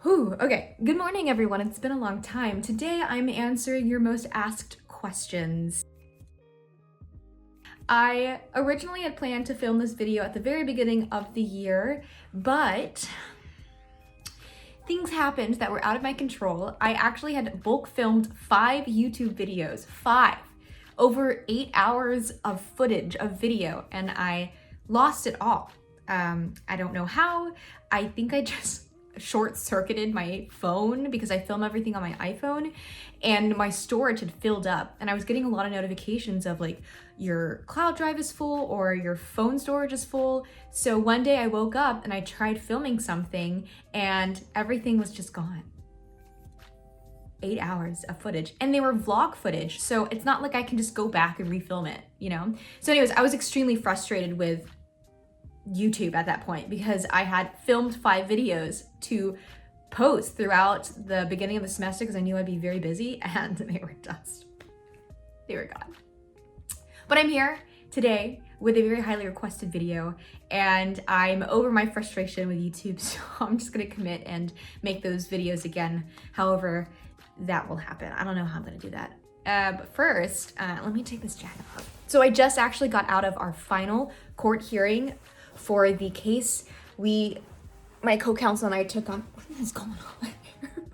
Whew, okay, good morning everyone. It's been a long time. Today I'm answering your most asked questions. I originally had planned to film this video at the very beginning of the year, but things happened that were out of my control. I actually had bulk filmed 5 YouTube videos, 5, over 8 hours of footage of video, and I lost it all. I don't know how. I think I just short-circuited my phone because I film everything on my iPhone and my storage had filled up, and I was getting a lot of notifications of like your cloud drive is full or your phone storage is full. So one day I woke up and I tried filming something and everything was just gone. 8 hours of footage, and they were vlog footage, so it's not like I can just go back and refilm it, you know? So anyways, I was extremely frustrated with YouTube at that point because I had filmed 5 videos to post throughout the beginning of the semester because I knew I'd be very busy, and they were gone. But I'm here today with a very highly requested video, and I'm over my frustration with YouTube, so I'm just gonna commit and make those videos again. However, that will happen. I don't know how I'm gonna do that. But first, let me take this jacket off. So I just actually got out of our final court hearing for the case my co-counsel and I took on. What is going on here?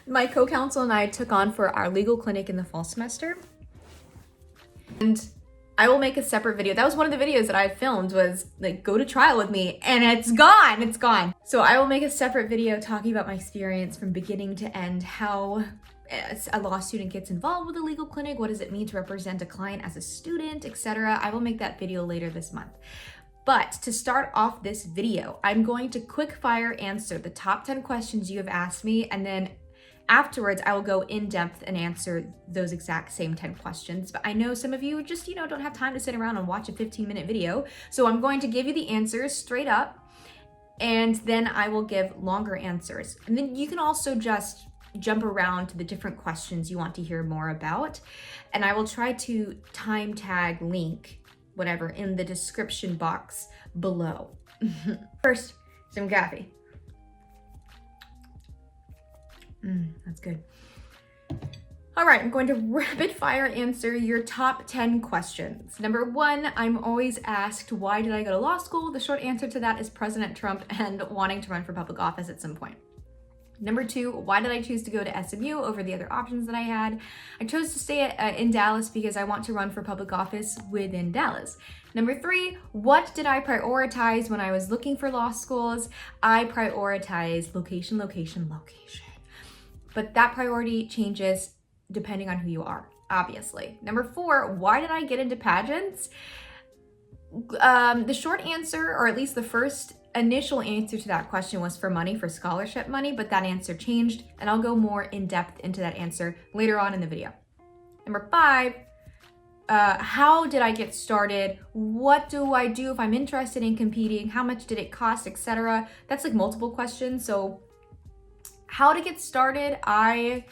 My co-counsel and I took on for our legal clinic in the fall semester. And I will make a separate video. That was one of the videos that I filmed, was like, go to trial with me, and it's gone. So I will make a separate video talking about my experience from beginning to end, how a law student gets involved with a legal clinic, what does it mean to represent a client as a student, etc. I will make that video later this month. But to start off this video, I'm going to quick fire answer the top 10 questions you have asked me, and then afterwards I will go in depth and answer those exact same 10 questions. But I know some of you just, don't have time to sit around and watch a 15-minute video. So I'm going to give you the answers straight up, and then I will give longer answers. And then you can also just jump around to the different questions you want to hear more about. And I will try to time tag link whatever in the description box below. First, some coffee. That's good. All right, I'm going to rapid fire answer your top 10 questions. Number 1, I'm always asked, why did I go to law school? The short answer to that is President Trump and wanting to run for public office at some point. Number 2, why did I choose to go to SMU over the other options that I had? I chose to stay in Dallas because I want to run for public office within Dallas. Number 3, what did I prioritize when I was looking for law schools? I prioritize location. But that priority changes depending on who you are, obviously. Number 4, why did I get into pageants? The short answer, or at least the first initial answer to that question, was for money, for scholarship money, but that answer changed, and I'll go more in depth into that answer later on in the video. Number 5, how did I get started? What do I do if I'm interested in competing? How much did it cost, etc.? That's like multiple questions. So how to get started, I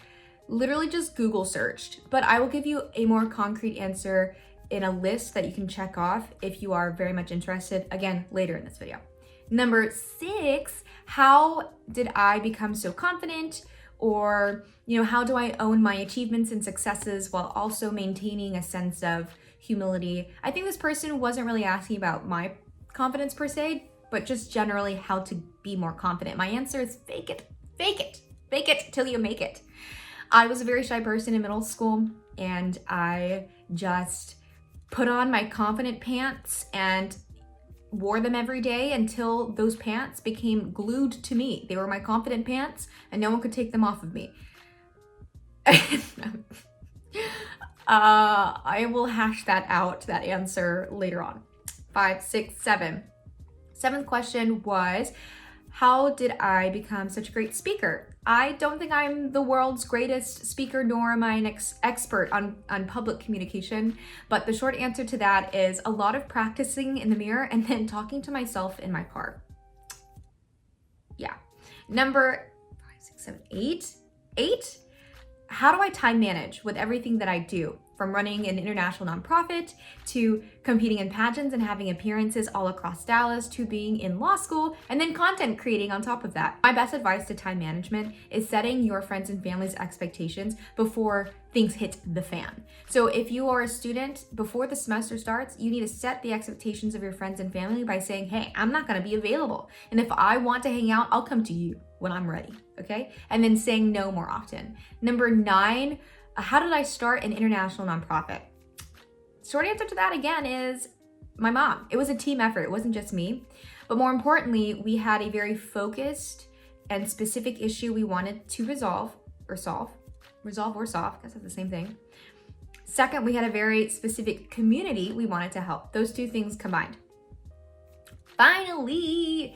literally just Google searched, but I will give you a more concrete answer in a list that you can check off if you are very much interested, again, later in this video. Number 6, how did I become so confident? Or, how do I own my achievements and successes while also maintaining a sense of humility? I think this person wasn't really asking about my confidence per se, but just generally how to be more confident. My answer is fake it till you make it. I was a very shy person in middle school, and I just put on my confident pants and wore them every day until those pants became glued to me. They were my confident pants, and no one could take them off of me. I will hash that answer later on. 5, 6, 7. 7th question was, how did I become such a great speaker? I don't think I'm the world's greatest speaker, nor am I an expert on public communication, but the short answer to that is a lot of practicing in the mirror and then talking to myself in my car. Yeah. Number 5, 6, 7, 8. 8, how do I time manage with everything that I do? from running an international nonprofit to competing in pageants and having appearances all across Dallas to being in law school and then content creating on top of that. My best advice to time management is setting your friends and family's expectations before things hit the fan. So if you are a student, before the semester starts, you need to set the expectations of your friends and family by saying, hey, I'm not gonna be available. And if I want to hang out, I'll come to you when I'm ready, okay? And then saying no more often. Number 9, how did I start an international nonprofit? Short answer to that again is my mom. It was a team effort. It wasn't just me. But more importantly, we had a very focused and specific issue we wanted to resolve or solve. Resolve or solve, I guess that's the same thing. Second, we had a very specific community we wanted to help. Those two things combined. Finally,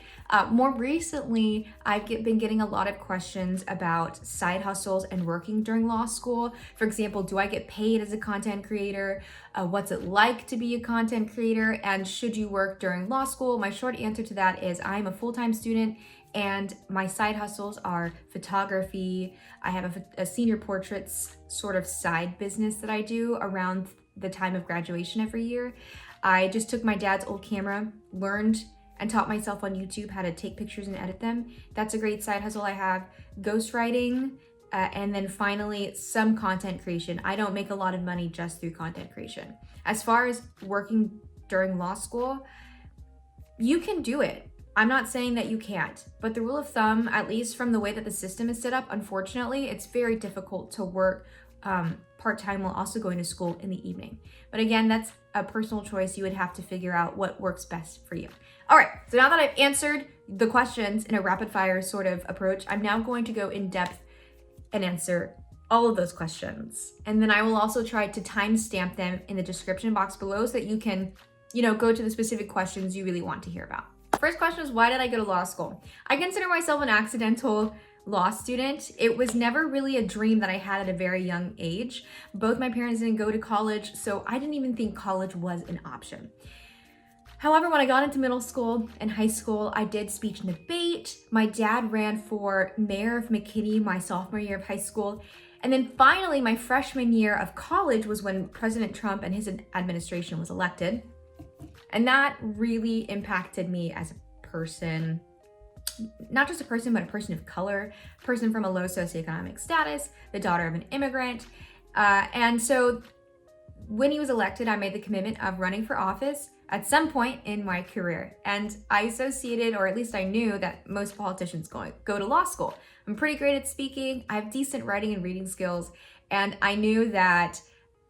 more recently, I've been getting a lot of questions about side hustles and working during law school. For example, do I get paid as a content creator? What's it like to be a content creator? And should you work during law school? My short answer to that is I'm a full-time student and my side hustles are photography. I have a senior portraits sort of side business that I do around the time of graduation every year. I just took my dad's old camera, learned and taught myself on YouTube how to take pictures and edit them. That's a great side hustle I have. Ghostwriting, and then finally some content creation. I don't make a lot of money just through content creation. As far as working during law school, you can do it. I'm not saying that you can't, but the rule of thumb, at least from the way that the system is set up, unfortunately, it's very difficult to work part-time while also going to school in the evening. But again, that's a personal choice. You would have to figure out what works best for you. All right, so now that I've answered the questions in a rapid fire sort of approach, I'm now going to go in depth and answer all of those questions. And then I will also try to timestamp them in the description box below so that you can, go to the specific questions you really want to hear about. First question is, why did I go to law school? I consider myself an accidental law student. It was never really a dream that I had at a very young age. Both my parents didn't go to college, so I didn't even think college was an option. However, when I got into middle school and high school, I did speech and debate. My dad ran for mayor of McKinney my sophomore year of high school. And then finally, my freshman year of college was when President Trump and his administration was elected. And that really impacted me as a person, not just a person, but a person of color, person from a low socioeconomic status, the daughter of an immigrant. And so when he was elected, I made the commitment of running for office at some point in my career. And I associated, or at least I knew, that most politicians go to law school. I'm pretty great at speaking. I have decent writing and reading skills. And I knew that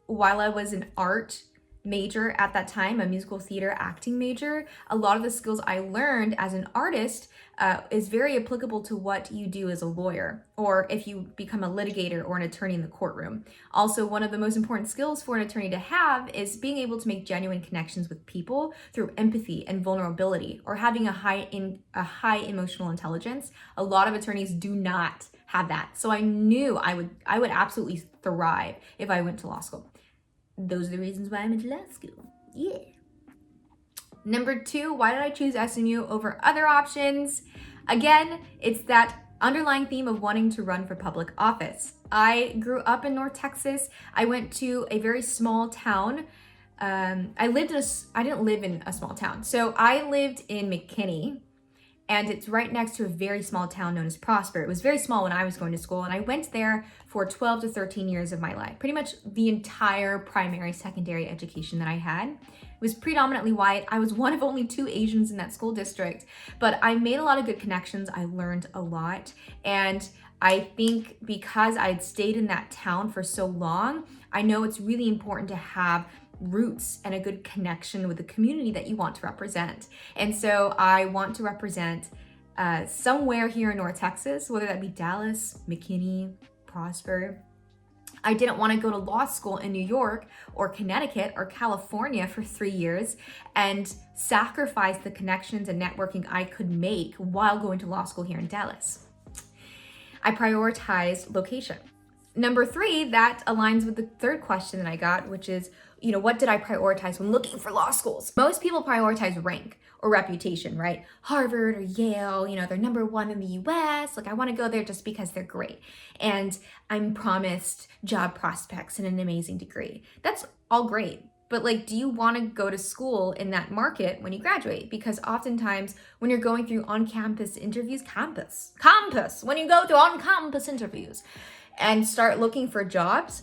while I was an art major at that time, a musical theater acting major, a lot of the skills I learned as an artist is very applicable to what you do as a lawyer, or if you become a litigator or an attorney in the courtroom. Also, one of the most important skills for an attorney to have is being able to make genuine connections with people through empathy and vulnerability, or having a high emotional intelligence. A lot of attorneys do not have that. So I knew I would absolutely thrive if I went to law school. Those are the reasons why I'm in law school. Yeah. Number 2, why did I choose SMU over other options? Again, it's that underlying theme of wanting to run for public office. I grew up in North Texas. I went to a very small town. I didn't live in a small town. So I lived in McKinney, and it's right next to a very small town known as Prosper. It was very small when I was going to school, and I went there for 12 to 13 years of my life. Pretty much the entire primary, secondary education that I had. It was predominantly white. I was one of only 2 Asians in that school district, but I made a lot of good connections. I learned a lot. And I think because I'd stayed in that town for so long, I know it's really important to have roots and a good connection with the community that you want to represent. And so I want to represent somewhere here in North Texas, whether that be Dallas, McKinney, Prosper. I didn't want to go to law school in New York or Connecticut or California for 3 years and sacrifice the connections and networking I could make while going to law school here in Dallas. I prioritized location. Number 3, that aligns with the third question that I got, which is, what did I prioritize when looking for law schools? Most people prioritize rank or reputation, right? Harvard or Yale, they're number one in the US. Like, I want to go there just because they're great. And I'm promised job prospects and an amazing degree. That's all great. But like, do you want to go to school in that market when you graduate? Because oftentimes when you're going through on-campus interviews, when you go through on-campus interviews and start looking for jobs,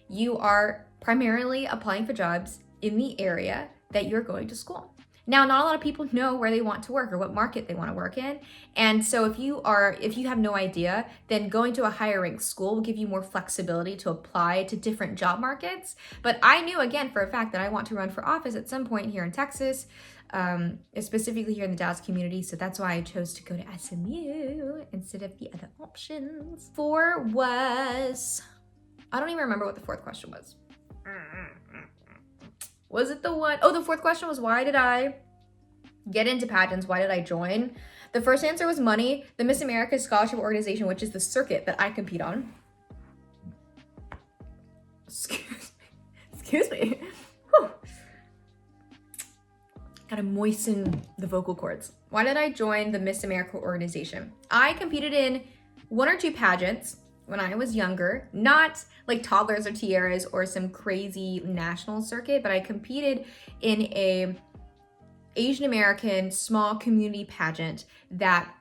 you are primarily applying for jobs in the area that you're going to school. Now, not a lot of people know where they want to work or what market they want to work in. And so if you have no idea, then going to a higher ranked school will give you more flexibility to apply to different job markets. But I knew, again, for a fact that I want to run for office at some point here in Texas, specifically here in the Dallas community. So that's why I chose to go to SMU instead of the other options. 4 was, I don't even remember what the 4th question was. Was it the one? Oh, the 4th question was, why did I get into pageants? Why did I join? The first answer was money. The Miss America Scholarship Organization, which is the circuit that I compete on. Excuse me. Whew. Gotta moisten the vocal cords. Why did I join the Miss America organization? I competed in 1 or 2 pageants when I was younger, not like toddlers or tiaras or some crazy national circuit, but I competed in a Asian American small community pageant that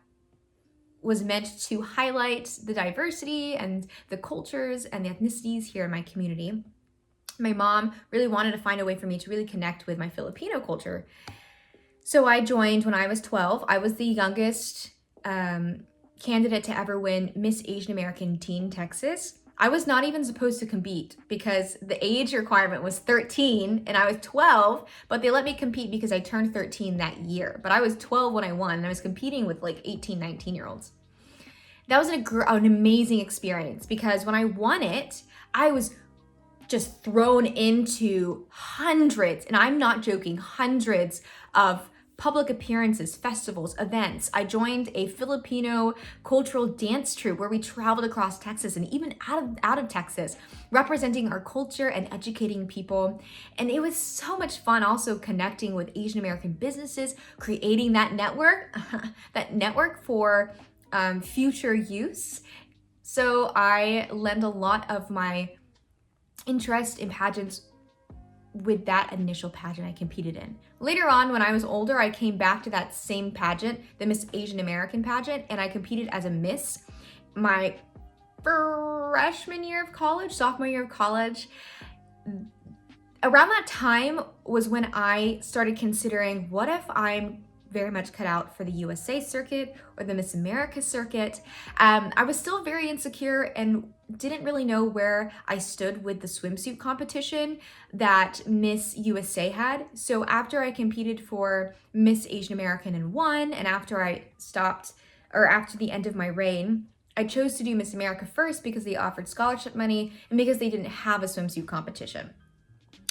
was meant to highlight the diversity and the cultures and the ethnicities here in my community. My mom really wanted to find a way for me to really connect with my Filipino culture. So I joined when I was 12. I was the youngest candidate to ever win Miss Asian American Teen Texas. I was not even supposed to compete because the age requirement was 13 and I was 12, but they let me compete because I turned 13 that year. But I was 12 when I won and I was competing with like 18, 19-year-olds. That was an amazing experience because when I won it, I was just thrown into hundreds, and I'm not joking, hundreds of public appearances, festivals, events. I joined a Filipino cultural dance troupe where we traveled across Texas and even out of Texas, representing our culture and educating people. And it was so much fun also connecting with Asian American businesses, creating that network, for future use. So I lend a lot of my interest in pageants with that initial pageant I competed in. Later on, when I was older, I came back to that same pageant, the Miss Asian American pageant, and I competed as a Miss my sophomore year of college. Around that time was when I started considering, what if I'm very much cut out for the USA circuit or the Miss America circuit? I was still very insecure and didn't really know where I stood with the swimsuit competition that Miss USA had. So after I competed for Miss Asian American and won, and after the end of my reign, I chose to do Miss America first because they offered scholarship money and because they didn't have a swimsuit competition.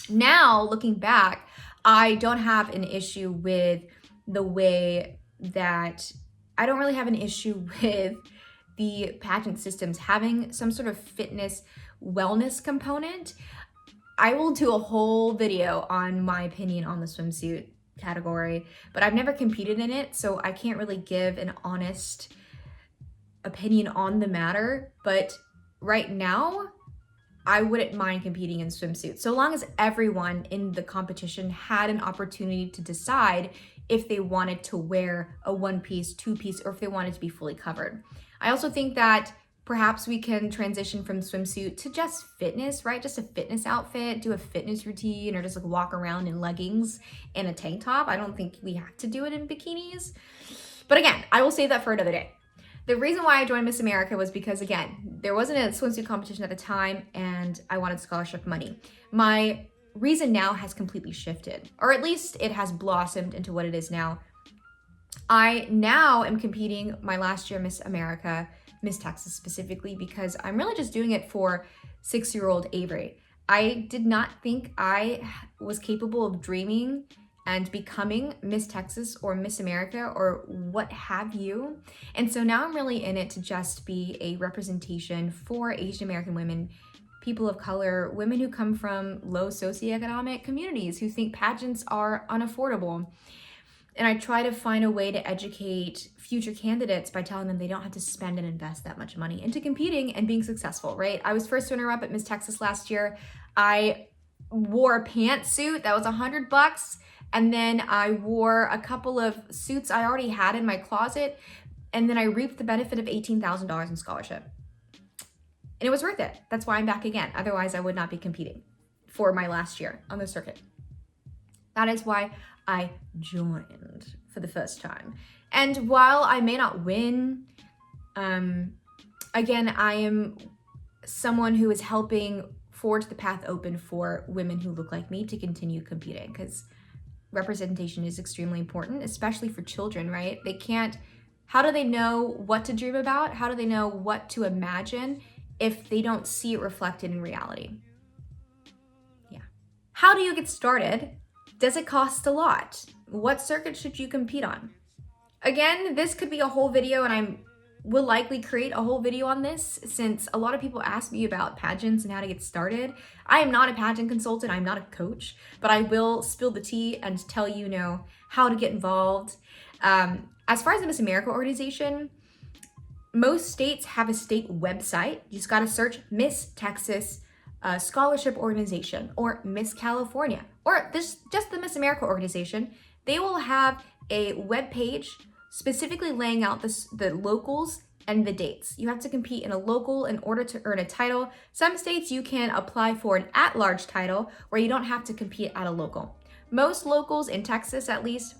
Now, looking back, I don't have an issue with the way that I don't really have an issue with the pageant systems having some sort of fitness wellness component. I will do a whole video on my opinion on the swimsuit category, but I've never competed in it, so I can't really give an honest opinion on the matter. But right now, I wouldn't mind competing in swimsuits, so long as everyone in the competition had an opportunity to decide if they wanted to wear a 1-piece, 2-piece, or if they wanted to be fully covered. I also think that perhaps we can transition from swimsuit to just fitness, right? Just a fitness outfit, do a fitness routine, or just like walk around in leggings and a tank top. I don't think we have to do it in bikinis. But again, I will save that for another day. The reason why I joined Miss America was because, again, there wasn't a swimsuit competition at the time and I wanted scholarship money. My reason now has completely shifted, or at least it has blossomed into what it is now. I now am competing my last year Miss America, Miss Texas specifically, because I'm really just doing it for 6-year-old Avery. I did not think I was capable of dreaming and becoming Miss Texas or Miss America or what have you. And so now I'm really in it to just be a representation for Asian American women people of color, women who come from low socioeconomic communities who think pageants are unaffordable. And I try to find a way to educate future candidates by telling them they don't have to spend and invest that much money into competing and being successful, right? I was first runner-up at Miss Texas last year. I wore a pantsuit that was $100, and then I wore a couple of suits I already had in my closet, and then I reaped the benefit of $18,000 in scholarship. And it was worth it. That's why I'm back again. Otherwise, I would not be competing for my last year on the circuit. That is why I joined for the first time. And while I may not win, again, I am someone who is helping forge the path open for women who look like me to continue competing, because representation is extremely important, especially for children, right? How do they know what to dream about? How do they know what to imagine if they don't see it reflected in reality? Yeah. How do you get started? Does it cost a lot? What circuit should you compete on? Again, this could be a whole video, and I will likely create a whole video on this since a lot of people ask me about pageants and how to get started. I am not a pageant consultant, I'm not a coach, but I will spill the tea and tell you, how to get involved. As far as the Miss America organization, most states have a state website. You just gotta search Miss Texas Scholarship Organization or Miss California or just the Miss America organization. They will have a web page specifically laying out the locals and the dates. You have to compete in a local in order to earn a title. Some states you can apply for an at-large title where you don't have to compete at a local. Most locals, in Texas at least,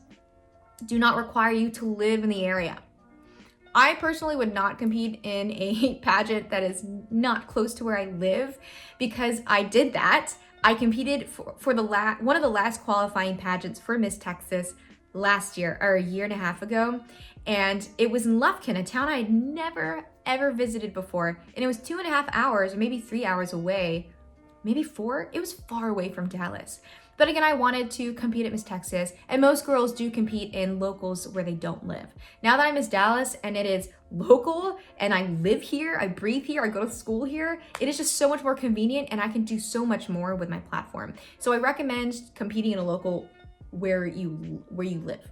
do not require you to live in the area. I personally would not compete in a pageant that is not close to where I live, because I did that. I competed for one of the last qualifying pageants for Miss Texas last year, or a year and a half ago, and it was in Lufkin, a town I had never ever visited before, and it was 2.5 hours or maybe 3 hours away, maybe 4. It was far away from Dallas. But again, I wanted to compete at Miss Texas, and most girls do compete in locals where they don't live. Now that I'm Miss Dallas and it is local and I live here, I breathe here, I go to school here, it is just so much more convenient and I can do so much more with my platform. So I recommend competing in a local where you live.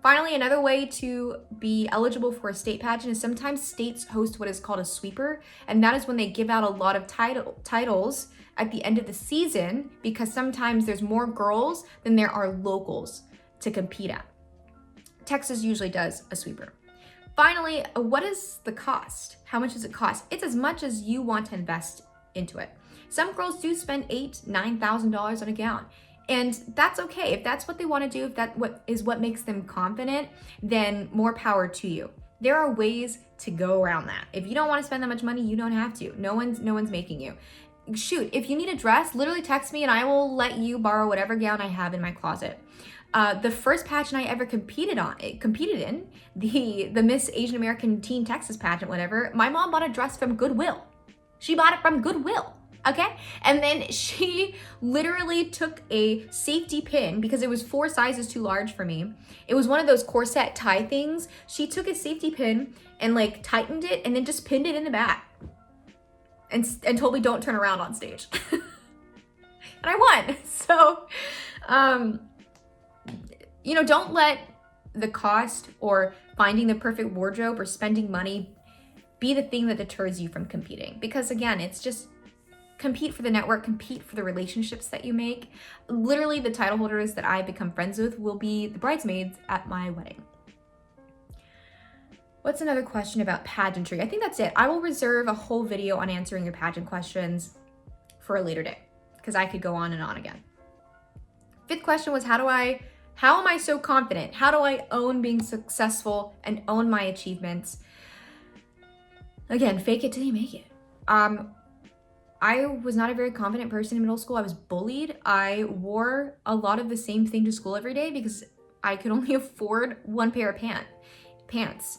Finally, another way to be eligible for a state pageant is sometimes states host what is called a sweeper, and that is when they give out a lot of titles at the end of the season, because sometimes there's more girls than there are locals to compete at. Texas usually does a sweeper. Finally, what is the cost? How much does it cost? It's as much as you want to invest into it. Some girls do spend $8,000, $9,000 on a gown. And that's okay. If that's what they want to do, if that is what makes them confident, then more power to you. There are ways to go around that. If you don't want to spend that much money, you don't have to. No one's making you. Shoot, if you need a dress, literally text me and I will let you borrow whatever gown I have in my closet. The first pageant I ever competed in, the Miss Asian American Teen Texas pageant, whatever, my mom bought a dress from Goodwill. She bought it from Goodwill. Okay? And then she literally took a safety pin because it was 4 sizes too large for me. It was one of those corset tie things. She took a safety pin and tightened it and then just pinned it in the back and told me don't turn around on stage. And I won. So, don't let the cost or finding the perfect wardrobe or spending money be the thing that deters you from competing. Because again, it's just compete for the network, compete for the relationships that you make. Literally, the title holders that I become friends with will be the bridesmaids at my wedding. What's another question about pageantry? I think that's it. I will reserve a whole video on answering your pageant questions for a later day, because I could go on and on again. 5th question was, how am I so confident? How do I own being successful and own my achievements? Again, fake it till you make it. I was not a very confident person in middle school. I was bullied. I wore a lot of the same thing to school every day because I could only afford one pair of pants.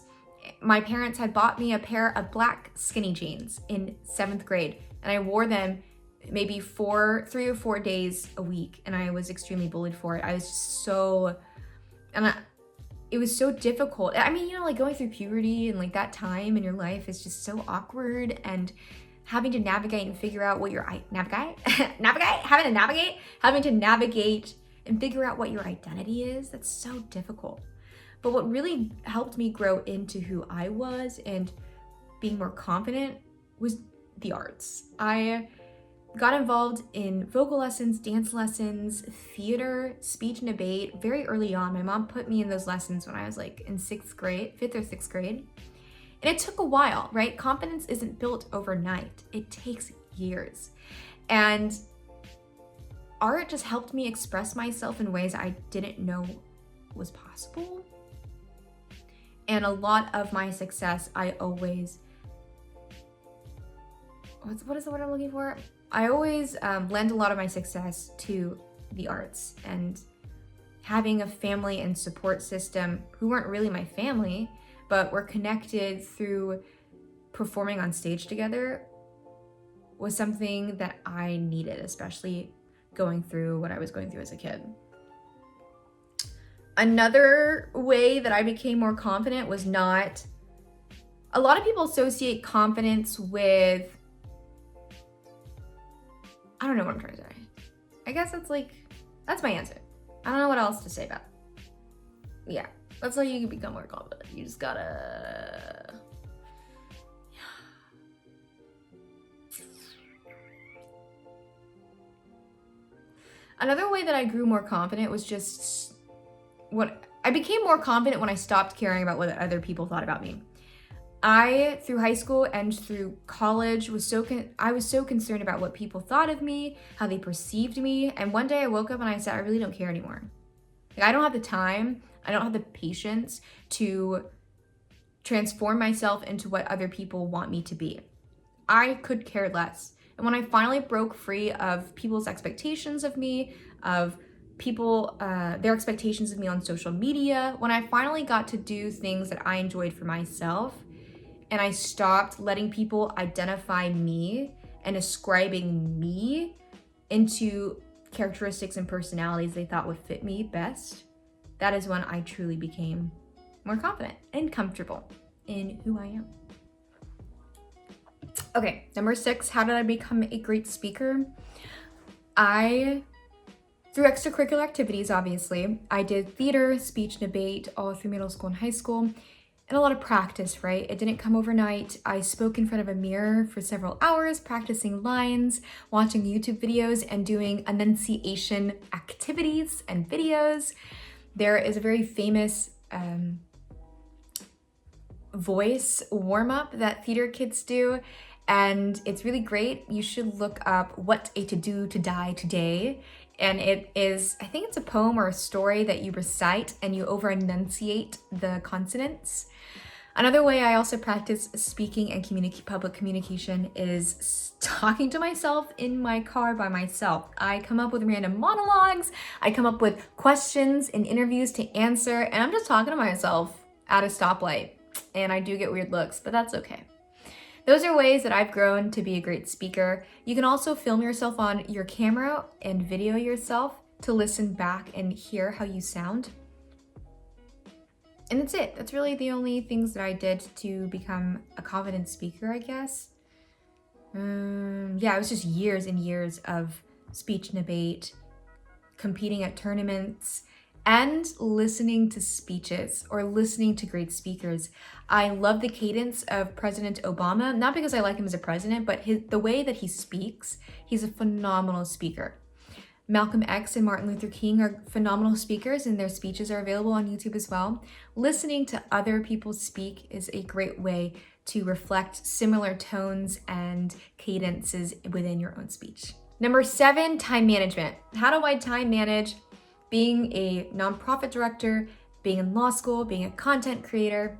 My parents had bought me a pair of black skinny jeans in 7th grade, and I wore them maybe 3 or 4 days a week, and I was extremely bullied for it. I was just it was so difficult. I mean, going through puberty and that time in your life is just so awkward, and having to navigate and figure out what your having to navigate and figure out what your identity is. That's so difficult. But what really helped me grow into who I was and being more confident was the arts. I got involved in vocal lessons, dance lessons, theater, speech and debate very early on. My mom put me in those lessons when I was like in 5th or 6th grade. And it took a while, right? Confidence isn't built overnight. It takes years. And art just helped me express myself in ways I didn't know was possible. And a lot of my success, I always, what is the word I'm looking for? I always lend a lot of my success to the arts, and having a family and support system who weren't really my family, but were connected through performing on stage together was something that I needed, especially going through what I was going through as a kid. Another way that I became more confident was not, a lot of people associate confidence with, I don't know what I'm trying to say. I guess that's my answer. I don't know what else to say about it. Yeah, that's how you can become more confident. You just gotta, Another way that I grew more confident was just I became more confident when I stopped caring about what other people thought about me. Through high school and through college, I was so concerned about what people thought of me, how they perceived me, and one day I woke up and I said, I really don't care anymore. I don't have the time, I don't have the patience to transform myself into what other people want me to be. I could care less. And when I finally broke free of people's expectations of me, of their expectations of me on social media, when I finally got to do things that I enjoyed for myself, and I stopped letting people identify me and ascribing me into characteristics and personalities they thought would fit me best, that is when I truly became more confident and comfortable in who I am. Okay, number 6, how did I become a great speaker? Through extracurricular activities, obviously, I did theater, speech, and debate all through middle school and high school, and a lot of practice, right? It didn't come overnight. I spoke in front of a mirror for several hours, practicing lines, watching YouTube videos, and doing enunciation activities and videos. There is a very famous voice warm-up that theater kids do, and it's really great. You should look up What a To Do to Die Today. And it is, I think it's a poem or a story that you recite and you over-enunciate the consonants. Another way I also practice speaking and public communication is talking to myself in my car by myself. I come up with random monologues, I come up with questions in interviews to answer, and I'm just talking to myself at a stoplight. And I do get weird looks, but that's okay. Those are ways that I've grown to be a great speaker. You can also film yourself on your camera and video yourself to listen back and hear how you sound. And that's it. That's really the only things that I did to become a confident speaker, I guess. Yeah, it was just years and years of speech and debate, competing at tournaments, and listening to speeches or listening to great speakers. I love the cadence of President Obama, not because I like him as a president, but the way that he speaks. He's a phenomenal speaker. Malcolm X and Martin Luther King are phenomenal speakers, and their speeches are available on YouTube as well. Listening to other people speak is a great way to reflect similar tones and cadences within your own speech. Number 7, time management. How do I time manage being a nonprofit director, being in law school, being a content creator?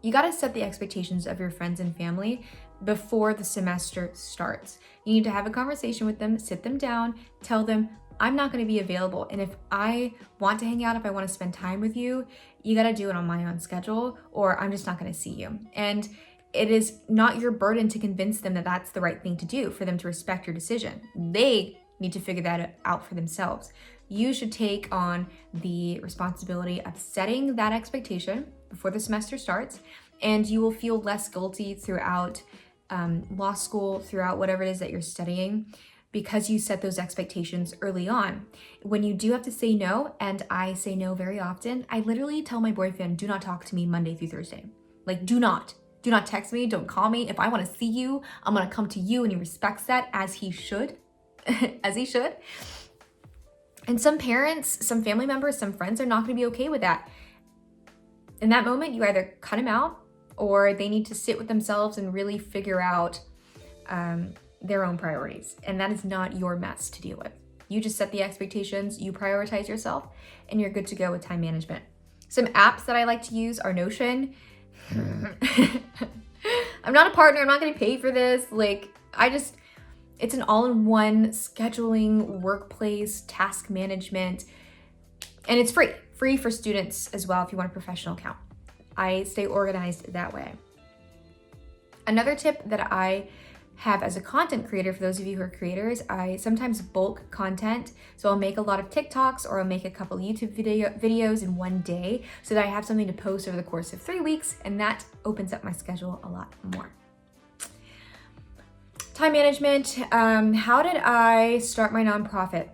You gotta set the expectations of your friends and family before the semester starts. You need to have a conversation with them, sit them down, tell them, I'm not gonna be available. And if I want to hang out, if I wanna spend time with you, you gotta do it on my own schedule, or I'm just not gonna see you. And it is not your burden to convince them that that's the right thing to do, for them to respect your decision. They need to figure that out for themselves. You should take on the responsibility of setting that expectation before the semester starts, and you will feel less guilty throughout law school, throughout whatever it is that you're studying, because you set those expectations early on. When you do have to say no, and I say no very often, I literally tell my boyfriend, do not talk to me Monday through Thursday. Like, do not text me, don't call me. If I want to see you, I'm gonna come to you, and he respects that, as he should, as he should. And some parents, some family members, some friends are not gonna be okay with that. In that moment, you either cut them out, or they need to sit with themselves and really figure out their own priorities. And that is not your mess to deal with. You just set the expectations, you prioritize yourself, and you're good to go with time management. Some apps that I like to use are Notion. I'm not a partner, I'm not getting paid for this. It's an all-in-one scheduling, workplace, task management, and it's free for students as well if you want a professional account. I stay organized that way. Another tip that I have as a content creator, for those of you who are creators, I sometimes bulk content. So I'll make a lot of TikToks, or I'll make a couple YouTube videos in one day, so that I have something to post over the course of 3 weeks, and that opens up my schedule a lot more. Time management. How did I start my nonprofit?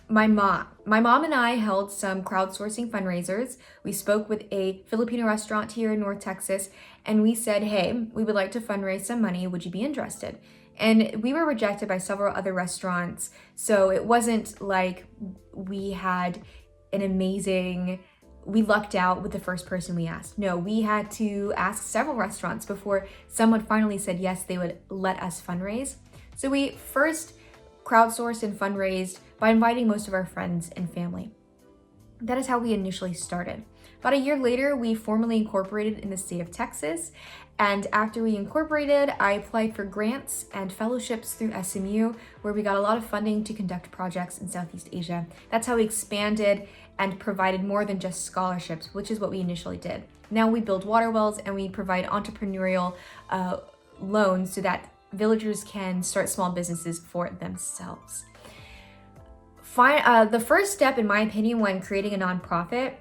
My mom and I held some crowdsourcing fundraisers. We spoke with a Filipino restaurant here in North Texas, and we said, hey, we would like to fundraise some money. Would you be interested? And we were rejected by several other restaurants. So it wasn't like we had we lucked out with the first person we asked. No, we had to ask several restaurants before someone finally said yes, they would let us fundraise. So we first crowdsourced and fundraised by inviting most of our friends and family. That is how we initially started. About a year later, we formally incorporated in the state of Texas. And after we incorporated, I applied for grants and fellowships through SMU, where we got a lot of funding to conduct projects in Southeast Asia. That's how we expanded and provided more than just scholarships, which is what we initially did. Now we build water wells, and we provide entrepreneurial loans so that villagers can start small businesses for themselves. The first step, in my opinion, when creating a nonprofit,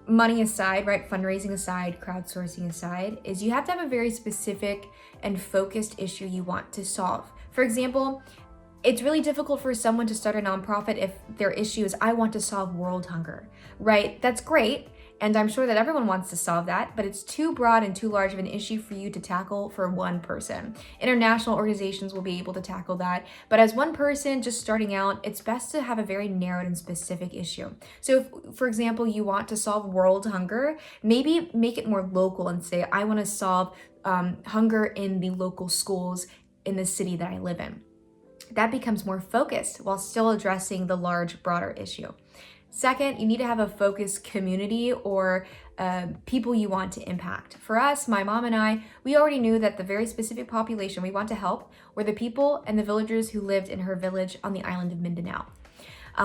money aside, right, fundraising aside, crowdsourcing aside, is you have to have a very specific and focused issue you want to solve. For example, it's really difficult for someone to start a nonprofit if their issue is, I want to solve world hunger, right? That's great. And I'm sure that everyone wants to solve that, but it's too broad and too large of an issue for you to tackle for one person. International organizations will be able to tackle that, but as one person just starting out, it's best to have a very narrowed and specific issue. So if, for example, you want to solve world hunger, maybe make it more local and say, I want to solve hunger in the local schools in the city that I live in. That becomes more focused while still addressing the large, broader issue. Second, you need to have a focused community or people you want to impact. For us, my mom and I, we already knew that the very specific population we want to help were the people and the villagers who lived in her village on the island of Mindanao.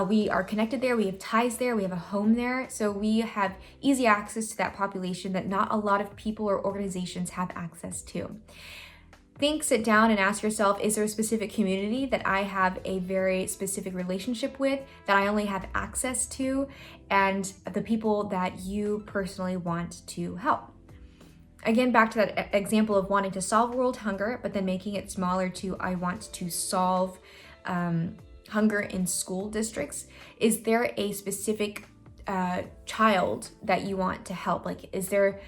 We are connected there, we have ties there, we have a home there, so we have easy access to that population that not a lot of people or organizations have access to. Sit down and ask yourself, is there a specific community that I have a very specific relationship with, that I only have access to, and the people that you personally want to help? Again, back to that example of wanting to solve world hunger, but then making it smaller to, I want to solve hunger in school districts. Is there a specific child that you want to help? Like, is there,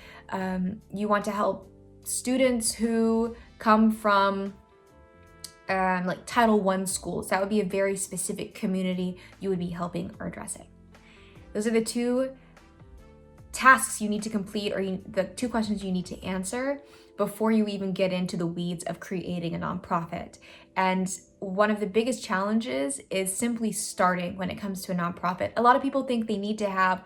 you want to help students who come from like Title I schools? That would be a very specific community you would be helping or addressing. Those are the two tasks you need to complete, or the two questions you need to answer before you even get into the weeds of creating a nonprofit. And one of the biggest challenges is simply starting when it comes to a nonprofit. A lot of people think they need to have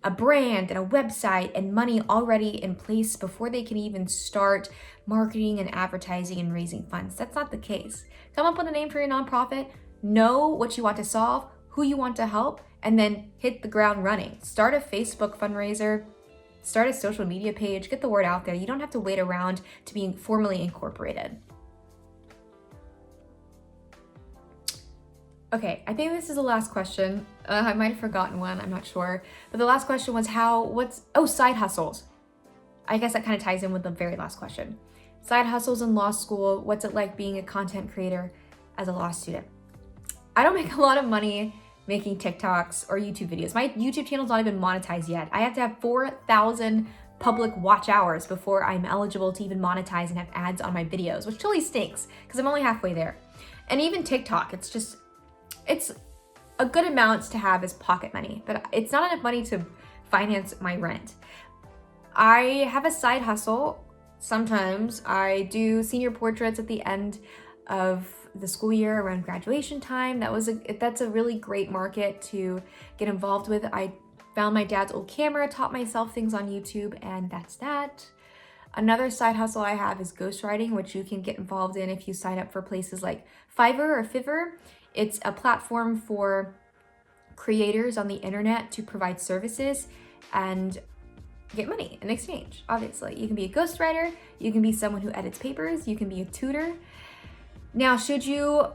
a brand and a website and money already in place before they can even start marketing and advertising and raising funds. That's not the case. Come up with a name for your nonprofit, know what you want to solve, who you want to help, and then hit the ground running. Start a Facebook fundraiser, start a social media page, get the word out there. You don't have to wait around to be formally incorporated. Okay, I think this is the last question. I might have forgotten one, I'm not sure. But the last question was side hustles. I guess that kind of ties in with the very last question. Side hustles in law school. What's it like being a content creator as a law student? I don't make a lot of money making TikToks or YouTube videos. My YouTube channel's not even monetized yet. I have to have 4,000 public watch hours before I'm eligible to even monetize and have ads on my videos, which totally stinks because I'm only halfway there. And even TikTok, it's a good amount to have as pocket money, but it's not enough money to finance my rent. I have a side hustle. Sometimes I do senior portraits at the end of the school year around graduation time. That's a really great market to get involved with. I found my dad's old camera, taught myself things on YouTube, and that's that. Another side hustle I have is ghostwriting, which you can get involved in if you sign up for places like Fiverr or Fiverr. It's a platform for creators on the internet to provide services and get money in exchange. Obviously, you can be a ghostwriter, you can be someone who edits papers, you can be a tutor. Now, should you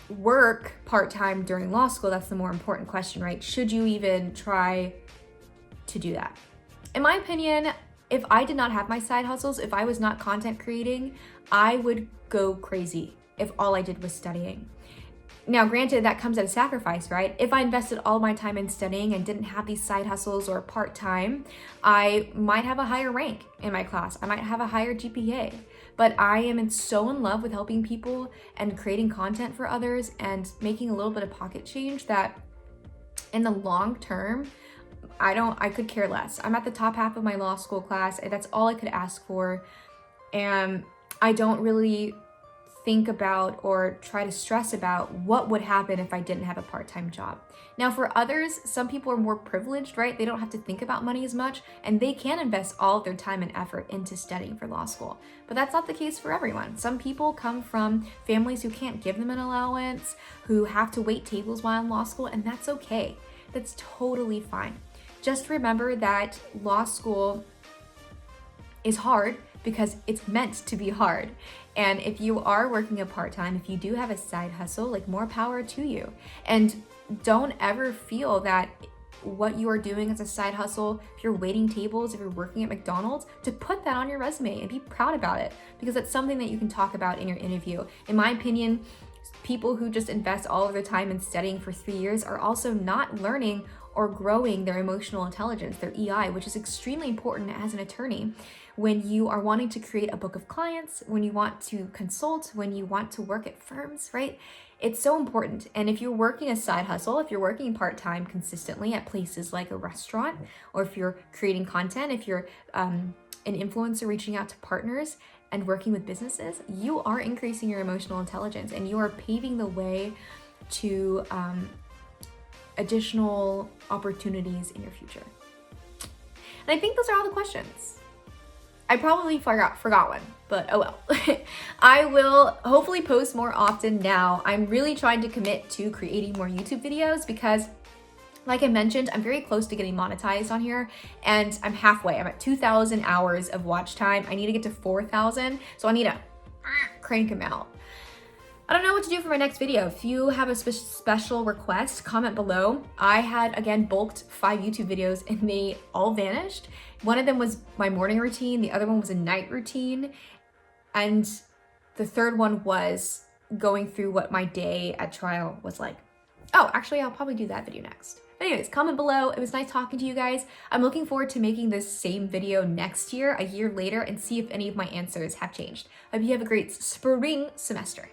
work part-time during law school? That's the more important question, right? Should you even try to do that? In my opinion, if I did not have my side hustles, if I was not content creating, I would go crazy if all I did was studying. Now, granted, that comes at a sacrifice, right? If I invested all my time in studying and didn't have these side hustles or part-time, I might have a higher rank in my class. I might have a higher GPA. But I am so in love with helping people and creating content for others and making a little bit of pocket change that in the long term, I could care less. I'm at the top half of my law school class, and that's all I could ask for. And I don't really think about or try to stress about what would happen if I didn't have a part-time job. Now, for others, some people are more privileged, right? They don't have to think about money as much, and they can invest all of their time and effort into studying for law school. But that's not the case for everyone. Some people come from families who can't give them an allowance, who have to wait tables while in law school, and that's okay. That's totally fine. Just remember that law school is hard because it's meant to be hard. And if you are working a part-time, if you do have a side hustle, like, more power to you. And don't ever feel that what you are doing as a side hustle, if you're waiting tables, if you're working at McDonald's, to put that on your resume and be proud about it, because it's something that you can talk about in your interview. In my opinion, people who just invest all of their time in studying for 3 years are also not learning or growing their emotional intelligence, their EI, which is extremely important as an attorney when you are wanting to create a book of clients, when you want to consult, when you want to work at firms, right? It's so important. And if you're working a side hustle, if you're working part-time consistently at places like a restaurant, or if you're creating content, if you're an influencer reaching out to partners and working with businesses, you are increasing your emotional intelligence and you are paving the way to additional opportunities in your future. And I think those are all the questions. I probably forgot one, but oh well. I will hopefully post more often now. I'm really trying to commit to creating more YouTube videos because, like I mentioned, I'm very close to getting monetized on here, and I'm halfway. I'm at 2,000 hours of watch time. I need to get to 4,000, so I need to crank them out. I don't know what to do for my next video. If you have a special request, comment below. I had, again, bulked 5 YouTube videos and they all vanished. One of them was my morning routine. The other one was a night routine. And the third one was going through what my day at trial was like. Oh, actually, I'll probably do that video next. But anyways, comment below. It was nice talking to you guys. I'm looking forward to making this same video next year, a year later, and see if any of my answers have changed. I hope you have a great spring semester.